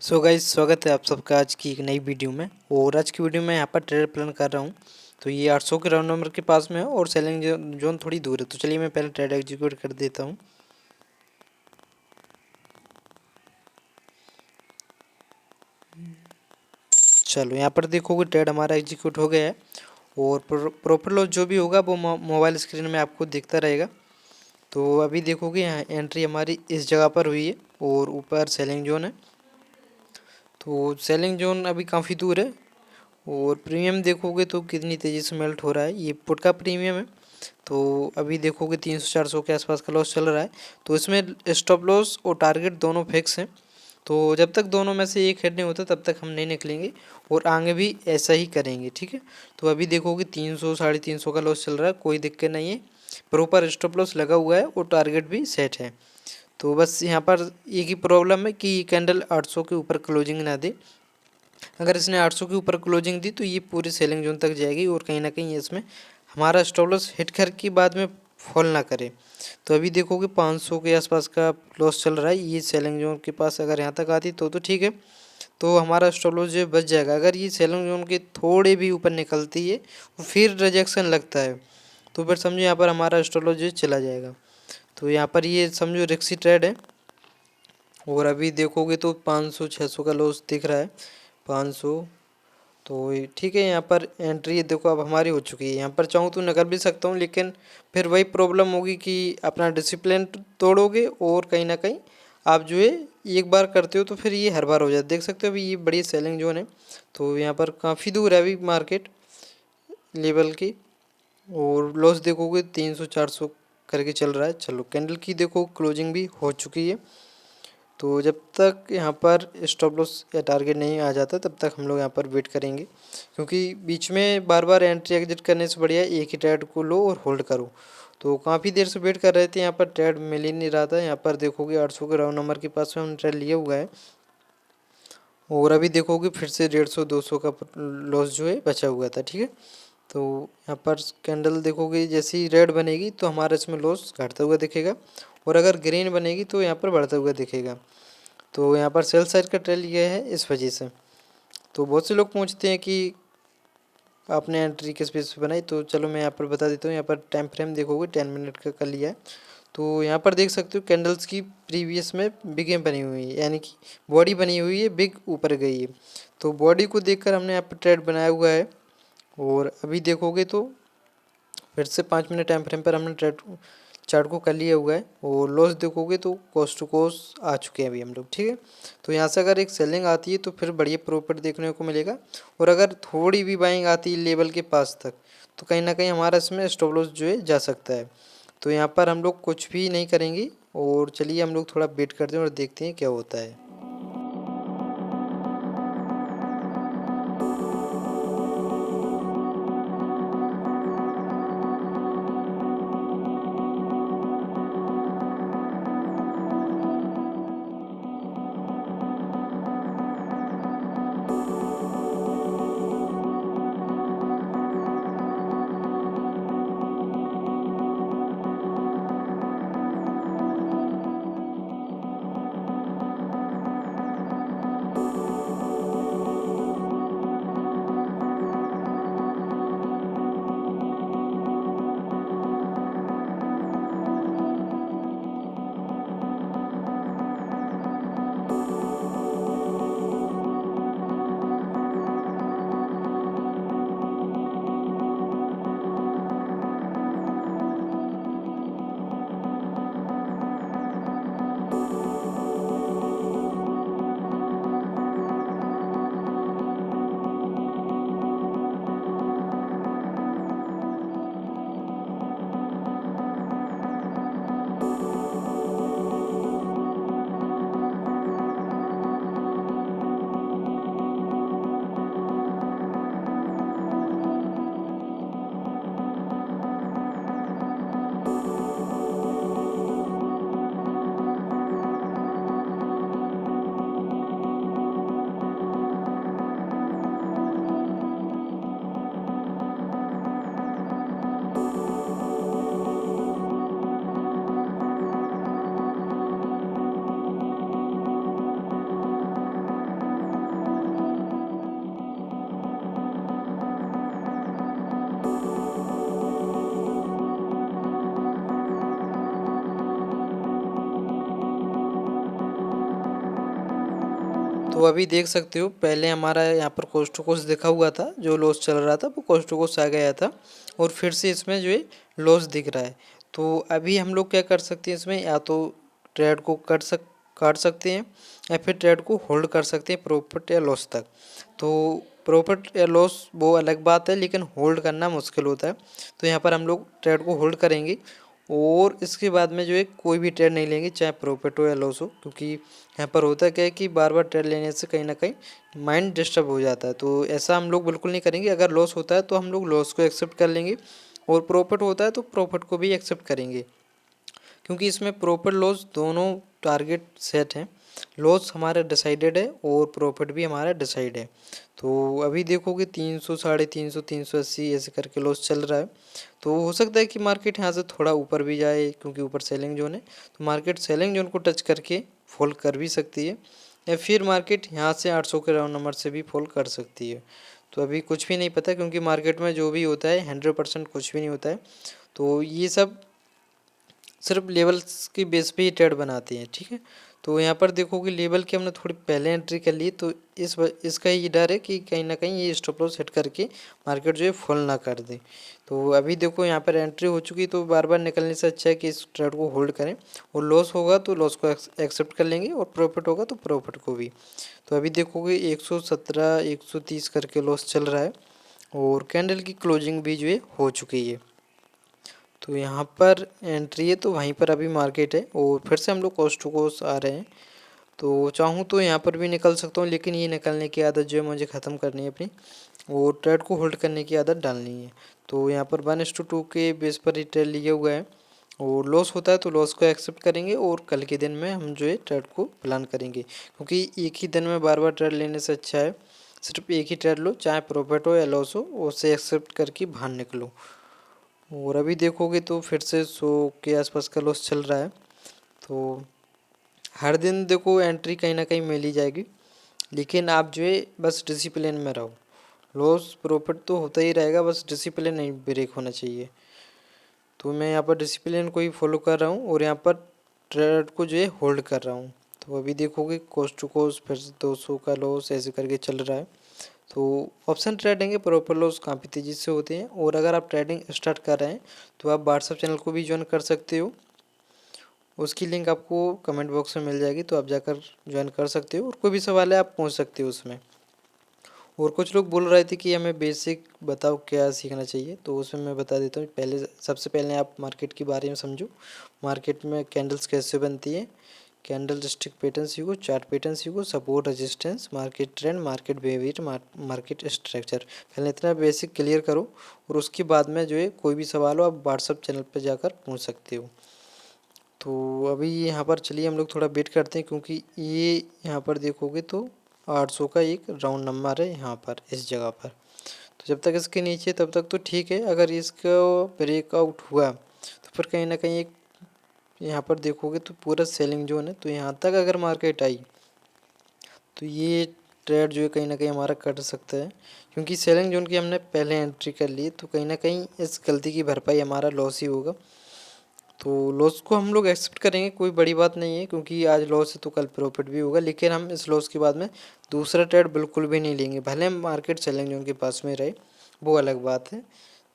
So guys, स्वागत है आप सबका आज की एक नई वीडियो में। और आज की वीडियो में यहाँ पर ट्रेड प्लान कर रहा हूँ। तो ये 800 के राउंड नंबर के पास में है और सेलिंग जोन थोड़ी दूर है। तो चलिए मैं पहले ट्रेड एग्जीक्यूट कर देता हूँ। चलो यहाँ पर देखोगे ट्रेड हमारा एग्जीक्यूट हो गया है और प्रॉफिट लॉस जो भी होगा वो मोबाइल स्क्रीन में आपको दिखता रहेगा। तो अभी देखोगे यहाँ एंट्री हमारी इस जगह पर हुई है और ऊपर सेलिंग जोन है। तो सेलिंग जोन अभी काफ़ी दूर है और प्रीमियम देखोगे तो कितनी तेज़ी से मेल्ट हो रहा है। ये पुट का प्रीमियम है। तो अभी देखोगे 300-400 के आसपास का लॉस चल रहा है। तो इसमें स्टॉप लॉस और टारगेट दोनों फिक्स हैं। तो जब तक दोनों में से एक हिट नहीं होता तब तक हम नहीं निकलेंगे और आगे भी ऐसा ही करेंगे, ठीक है। तो अभी देखोगे 300 350 का लॉस चल रहा है, कोई दिक्कत नहीं है। प्रॉपर स्टॉप लॉस लगा हुआ है और टारगेट भी सेट है। तो बस यहाँ पर एक ही प्रॉब्लम है कि कैंडल 800 के ऊपर क्लोजिंग ना दे। अगर इसने 800 के ऊपर क्लोजिंग दी तो ये पूरी सेलिंग जोन तक जाएगी और कहीं ना कहीं इसमें हमारा स्टॉप लॉस हिट करके बाद में फॉल ना करे। तो अभी देखोगे 500 के आसपास का लॉस चल रहा है। ये सेलिंग जोन के पास अगर यहाँ तक आती तो ठीक है, तो हमारा स्टॉप लॉस जो बच जाएगा। अगर ये सेलिंग जोन के थोड़े भी ऊपर निकलती है फिर रिजेक्शन लगता है तो फिर समझो यहाँ पर हमारा स्टॉप लॉस जो चला जाएगा। तो यहाँ पर ये समझो रिक्सी ट्रेड है। और अभी देखोगे तो 500-600 का लॉस दिख रहा है। 500 तो ठीक है, यहाँ पर एंट्री देखो अब हमारी हो चुकी है। यहाँ पर चाहूँ तो निकल भी सकता हूँ, लेकिन फिर वही प्रॉब्लम होगी कि अपना डिसिप्लिन तोड़ोगे और कहीं ना कहीं आप जो है एक बार करते हो तो फिर ये हर बार हो जाता है। देख सकते हो अभी ये बड़ी सेलिंग जोन है। तो यहाँ पर काफ़ी दूर है अभी मार्केट लेवल की। और लॉस देखोगे 300-400 करके चल रहा है। चलो कैंडल की देखो क्लोजिंग भी हो चुकी है। तो जब तक यहाँ पर स्टॉप लॉस या टारगेट नहीं आ जाता तब तक हम लोग यहाँ पर वेट करेंगे, क्योंकि बीच में बार बार एंट्री एग्जिट करने से बढ़िया एक ही ट्रेड को लो और होल्ड करो। तो काफ़ी देर से वेट कर रहे थे, यहाँ पर ट्रेड मिल ही नहीं रहा था। यहाँ पर देखोगे 800 के राउंड नंबर के पास में हम ट्रेड लिया हुआ है और अभी देखोगे फिर से 150-200 का लॉस जो है बचा हुआ था, ठीक है। तो यहाँ पर कैंडल देखोगे जैसे ही रेड बनेगी तो हमारा इसमें लॉस घटता हुआ दिखेगा और अगर ग्रीन बनेगी तो यहाँ पर बढ़ता हुआ दिखेगा। तो यहाँ पर सेल साइड का ट्रेल ये है इस वजह से। तो बहुत से लोग पूछते हैं कि आपने एंट्री किस बेस पे बनाई, तो चलो मैं यहाँ पर बता देता हूँ। यहाँ पर टाइम फ्रेम देखोगे 10 मिनट का कर लिया है। तो यहाँ पर देख सकते हो कैंडल्स की प्रीवियस में बिग एम बनी हुई है, यानी कि बॉडी बनी हुई है, बिग ऊपर गई है। तो बॉडी को देखकर हमने यहाँ पर ट्रेड बनाया हुआ है। और अभी देखोगे तो फिर से 5 मिनट टाइम फ्रेम पर हमने ट्रेड चार्ट को कर लिया हुआ है और लॉस देखोगे तो कॉस्ट टू कॉस्ट आ चुके हैं अभी हम लोग, ठीक है। तो यहाँ से अगर एक सेलिंग आती है तो फिर बढ़िया प्रॉफिट देखने को मिलेगा और अगर थोड़ी भी बाइंग आती है लेवल के पास तक तो कहीं ना कहीं हमारा इसमें स्टॉप लॉस जो है जा सकता है। तो यहाँ पर हम लोग कुछ भी नहीं करेंगे और चलिए हम लोग थोड़ा वेट करते हैं और देखते हैं क्या होता है। तो अभी देख सकते हो पहले हमारा यहाँ पर कोस्ट टू कोस्ट दिखा हुआ था, जो लॉस चल रहा था वो कोस्ट टू कोस्ट आ गया था और फिर से इसमें जो है लॉस दिख रहा है। तो अभी हम लोग क्या कर सकते हैं इसमें, या तो ट्रेड को काट सकते हैं या फिर ट्रेड को होल्ड कर सकते हैं प्रॉफिट या लॉस तक। तो प्रॉफिट या लॉस वो अलग बात है, लेकिन होल्ड करना मुश्किल होता है। तो यहाँ पर हम लोग ट्रेड को होल्ड करेंगे और इसके बाद में जो है कोई भी ट्रेड नहीं लेंगे, चाहे प्रॉफिट हो या लॉस हो, क्योंकि यहाँ पर होता क्या है कि बार बार ट्रेड लेने से कहीं ना कहीं माइंड डिस्टर्ब हो जाता है। तो ऐसा हम लोग बिल्कुल नहीं करेंगे। अगर लॉस होता है तो हम लोग लॉस को एक्सेप्ट कर लेंगे और प्रॉफिट होता है तो प्रॉफिट को भी एक्सेप्ट करेंगे, क्योंकि इसमें प्रॉफिट लॉस दोनों टारगेट सेट हैं। लॉस हमारा डिसाइडेड है और प्रॉफिट भी हमारा डिसाइड है। तो अभी देखोगे 300, 350, 380 ऐसे करके लॉस चल रहा है। तो हो सकता है कि मार्केट यहाँ से थोड़ा ऊपर भी जाए, क्योंकि ऊपर सेलिंग जोन है। तो मार्केट सेलिंग जोन को टच करके फॉल कर भी सकती है, या फिर मार्केट यहाँ से 800 के राउंड नंबर से भी फॉल कर सकती है। तो अभी कुछ भी नहीं पता, क्योंकि मार्केट में जो भी होता है 100% कुछ भी नहीं होता है। तो ये सब सिर्फ लेवल्स की बेस पे ही ट्रेड बनाते हैं, ठीक है। तो यहाँ पर देखोगे लेवल की हमने थोड़ी पहले एंट्री कर ली, तो इसका ये डर है कि कहीं ना कहीं ये स्टॉप लॉस हिट करके मार्केट जो है फॉल ना कर दे। तो अभी देखो यहाँ पर एंट्री हो चुकी, तो बार बार निकलने से अच्छा है कि इस ट्रेड को होल्ड करें, और लॉस होगा तो लॉस को एक्सेप्ट कर लेंगे और प्रॉफिट होगा तो प्रॉफिट को भी। तो अभी देखोगे 117, 130 करके लॉस चल रहा है और कैंडल की क्लोजिंग भी जो है हो चुकी है। तो यहाँ पर एंट्री है, तो वहीं पर अभी मार्केट है और फिर से हम लोग कोस्ट टू कोस्ट आ रहे हैं। तो चाहूँ तो यहाँ पर भी निकल सकता हूँ, लेकिन ये निकलने की आदत जो है मुझे ख़त्म करनी है अपनी, और ट्रेड को होल्ड करने की आदत डालनी है। तो यहाँ पर 1:2 के बेस पर ही ट्रेड लिया हुआ है, और लॉस होता है तो लॉस को एक्सेप्ट करेंगे और कल के दिन में हम जो है ट्रेड को प्लान करेंगे, क्योंकि एक ही दिन में बार बार ट्रेड लेने से अच्छा है सिर्फ एक ही ट्रेड लो, चाहे प्रॉफिट हो या लॉस हो, उसे एक्सेप्ट करके बाहर निकलो। और अभी देखोगे तो फिर से 100 के आसपास का लॉस चल रहा है। तो हर दिन देखो एंट्री कहीं ना कहीं मिल ही जाएगी, लेकिन आप जो है बस डिसिप्लिन में रहो। लॉस प्रॉफिट तो होता ही रहेगा, बस डिसिप्लिन नहीं ब्रेक होना चाहिए। तो मैं यहाँ पर डिसिप्लिन को ही फॉलो कर रहा हूँ और यहाँ पर ट्रेड को जो है होल्ड कर रहा हूँ। तो अभी देखोगे कोस्ट टू कोस्ट फिर 200 का लॉस ऐसे करके चल रहा है। तो ऑप्शन ट्रेडिंग के प्रॉपर लॉस काफ़ी तेज़ी से होते हैं, और अगर आप ट्रेडिंग स्टार्ट कर रहे हैं तो आप व्हाट्सएप चैनल को भी ज्वाइन कर सकते हो। उसकी लिंक आपको कमेंट बॉक्स में मिल जाएगी, तो आप जाकर ज्वाइन कर सकते हो और कोई भी सवाल है आप पूछ सकते हो उसमें। और कुछ लोग बोल रहे थे कि हमें बेसिक बताओ क्या सीखना चाहिए, तो उसमें मैं बता देता हूँ। पहले सबसे पहले आप मार्केट के बारे में समझो, मार्केट में कैंडल्स कैसे बनती है, कैंडल स्टिक पैटर्न सीखो, चार्ट पैटर्न सीखो, support resistance, market trend, market behaviour, market structure. पहले इतना बेसिक क्लियर करो, और उसके बाद में जो है कोई भी सवाल हो आप व्हाट्सअप चैनल पर जाकर पूछ सकते हो। तो अभी यहाँ पर चलिए हम लोग थोड़ा वेट करते हैं, क्योंकि ये यहाँ पर देखोगे तो 800 का एक राउंड नंबर है यहाँ पर इस जगह पर। तो जब तक इसके नीचे तब तक तो ठीक है, अगर इसका ब्रेकआउट हुआ तो फिर कहीं ना कहीं एक यहाँ पर देखोगे तो पूरा सेलिंग जोन है। तो यहाँ तक अगर मार्केट आई तो ये ट्रेड जो है कहीं ना कहीं हमारा कट सकता है, क्योंकि सेलिंग जोन की हमने पहले एंट्री कर ली, तो कहीं ना कहीं इस गलती की भरपाई हमारा लॉस ही होगा। तो लॉस को हम लोग एक्सेप्ट करेंगे, कोई बड़ी बात नहीं है, क्योंकि आज लॉस है तो कल प्रॉफिट भी होगा। लेकिन हम इस लॉस के बाद में दूसरा ट्रेड बिल्कुल भी नहीं लेंगे, भले मार्केट सेलिंग जोन के पास में रहे, वो अलग बात है।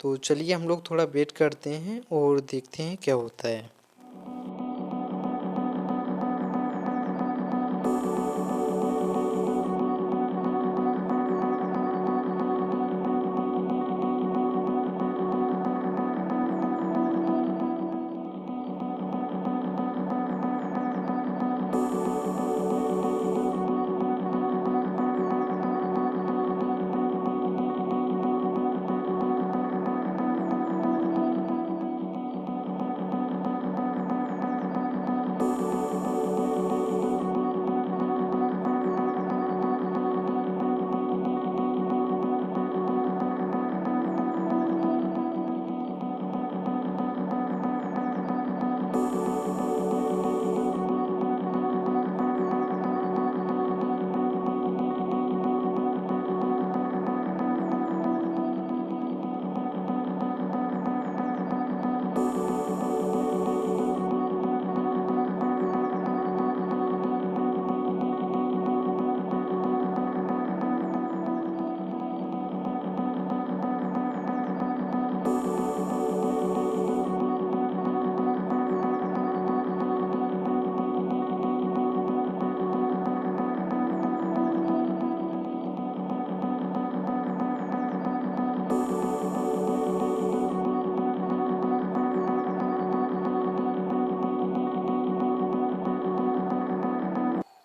तो चलिए हम लोग थोड़ा वेट करते हैं और देखते हैं क्या होता है।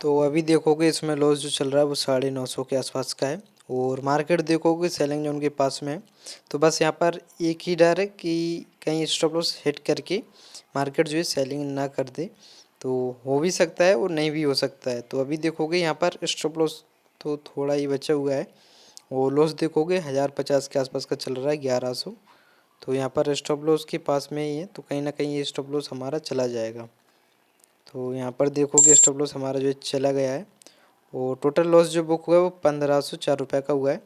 तो अभी देखोगे इसमें लॉस जो चल रहा है वो 950 के आसपास का है। और मार्केट देखोगे सेलिंग जोन के पास में है। तो बस यहाँ पर एक ही डर है कि कहीं स्टॉप लॉस हिट करके मार्केट जो है सेलिंग ना कर दे। तो हो भी सकता है और नहीं भी हो सकता है। तो अभी देखोगे यहाँ पर स्टॉप लॉस तो थोड़ा ही बचा हुआ है। और लॉस देखोगे 1050 के आसपास का चल रहा है, 1100। तो यहाँ पर स्टॉप लॉस के पास में ही है, तो कहीं ना कहीं ये स्टॉप लॉस हमारा चला जाएगा। तो यहाँ पर देखोगे स्टॉप लॉस हमारा जो चला गया है। और टोटल लॉस जो बुक हुआ है वो 1504 रुपये का हुआ है।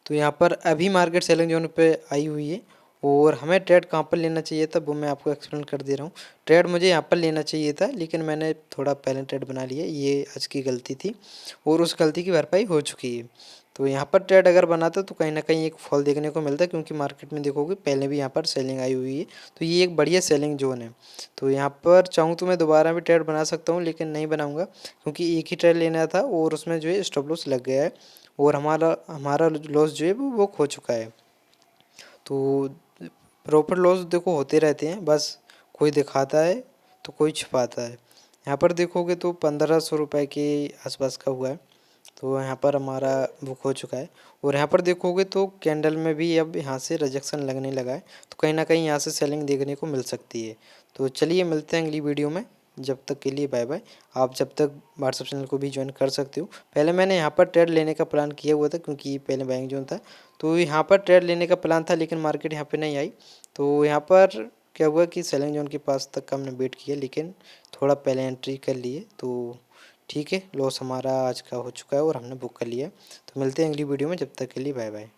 तो यहाँ पर अभी मार्केट सेलिंग जोन पे आई हुई है। और हमें ट्रेड कहाँ पर लेना चाहिए था वो मैं आपको एक्सप्लेन कर दे रहा हूँ। ट्रेड मुझे यहाँ पर लेना चाहिए था, लेकिन मैंने थोड़ा पहले ट्रेड बना लिया, ये आज की गलती थी और उस गलती की भरपाई हो चुकी है। तो यहाँ पर ट्रेड अगर बनाता तो कहीं ना कहीं एक फॉल देखने को मिलता, क्योंकि मार्केट में देखोगे पहले भी यहाँ पर सेलिंग आई हुई है। तो ये एक बढ़िया सेलिंग जोन है। तो यहाँ पर चाहूँ तो मैं दोबारा भी ट्रेड बना सकता हूँ, लेकिन नहीं बनाऊँगा, क्योंकि एक ही ट्रेड लेना था और उसमें जो है स्टॉप लॉस लग गया है और हमारा हमारा लॉस जो है वो बुक हो चुका है। तो प्रॉफिट लॉस देखो होते रहते हैं, बस कोई दिखाता है तो कोई छुपाता है। यहाँ पर देखोगे तो 1500 रुपये के आसपास का हुआ है। तो यहाँ पर हमारा बुक हो चुका है। और यहाँ पर देखोगे तो कैंडल में भी अब यहाँ से रिजेक्शन लगने लगा है, तो कहीं ना कहीं यहाँ से सेलिंग देखने को मिल सकती है। तो चलिए मिलते हैं अगली वीडियो में, जब तक के लिए बाय बाय। आप जब तक व्हाट्सएप चैनल को भी ज्वाइन कर सकते हो। पहले मैंने यहाँ पर ट्रेड लेने का प्लान किया हुआ था, क्योंकि ये पहले बैंक जोन था। तो यहाँ पर ट्रेड लेने का प्लान था, लेकिन मार्केट यहाँ पर नहीं आई। तो यहाँ पर क्या हुआ कि सेलिंग जोन के पास तक का हमने वेट किया, लेकिन थोड़ा पहले एंट्री कर लिए। तो ठीक है, लॉस हमारा आज का हो चुका है और हमने बुक कर लिया। तो मिलते हैं अगली वीडियो में, जब तक के लिए बाय बाय।